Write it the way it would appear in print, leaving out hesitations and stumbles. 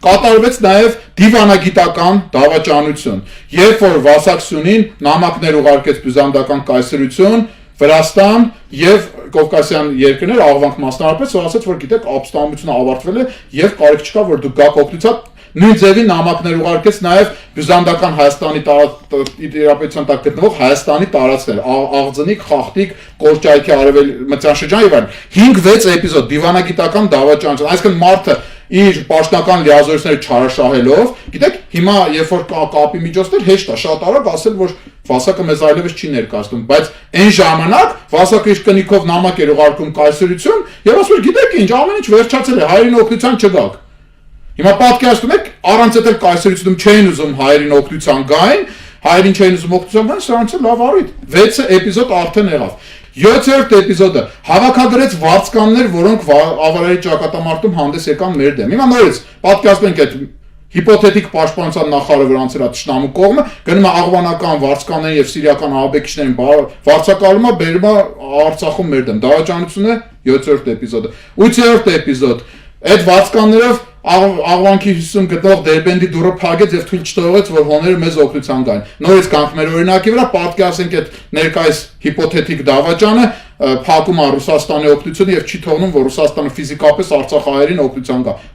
կատարվեց նաև դիվանագիտական դավաճանություն, երբ որ Վասակ Սյունին նամակներ ուղարկեց բյուզանդական կայսրություն, Վրաստան եւ Կովկասյան երկրներ աղվանք մասնարարպես ասաց, որ գիտեք, ապստամբությունը ավարտվել է եւ կարիք չկա, որ դուք գաք օգնությամբ նույն ձևի նամակներ ուղարկեց նաև բյուզանդական Հայաստանի տիրապետության տակ գտնվող Հայաստանի տարածքներ, Աղձնիկ, Խախտիկ, Կորճայքի արևելմտյան շրջան եւ այլն։ 5-6 էպիզոդ դիվանագիտական դավաճանություն, այսինքն մարդը իր պաշտոնական լիազորությունները չարաշահելով, գիտեք, հիմա երբ որ կապի միջոցներ հեշտ է շատ արագ ասել, որ Վասակը մեզ այլևս չի ներկայացնում, բայց այն ժամանակ Վասակը իր կնիքով նամակ էր ուղարկում կայսրություն եւ ասում էր, գիտեք ինչ, ամեն ինչ վերջացել է, հայերին օգնության չգաք։ Հիմա պատկերացնում եք, առանց այդ կայսրությունում չէին ուզում հայերին օգնության գային, հայերին չէին ուզում օգնության գային, սրանց լավ առիթ։ 6 էպիզոդ արդեն եղավ։ 7-րդ էպիզոդը հավաքագրեց վարձկաններ, որոնք ավարարի ճակատամարտում հանդես եկան մեր դեմ։ Հիմա նորից պատկերացնենք այդ հիպոթետիկ պաշտպանության նախարարը, որ անցել է թշնամու կողմը, գնում է աղվանական վարձկաններին եւ սիրիական ահաբեկիչներին վարձակալում է, բերում է Արցախում մեր դեմ։ Դավաճանությունը 7-րդ էպիզոդը։ 8-րդ էպիզոդ։ Այդ վարձկաններով աղվանքի հյուսիսում գտնող Դերբենդի դուռը փակեց եւ թույլ չթողեց, որ հոները մեզ օգնության գային։ Նորից կանք մեր օրինակի վրա պատկերացնենք այդ ներկայիս հիպոթետիկ դավաճանը փակում է Ռուսաստանի օգնությունը եւ չի թողնում, որ Ռուսաստանը ֆիզիկապես արցախահայերին օգնության գա։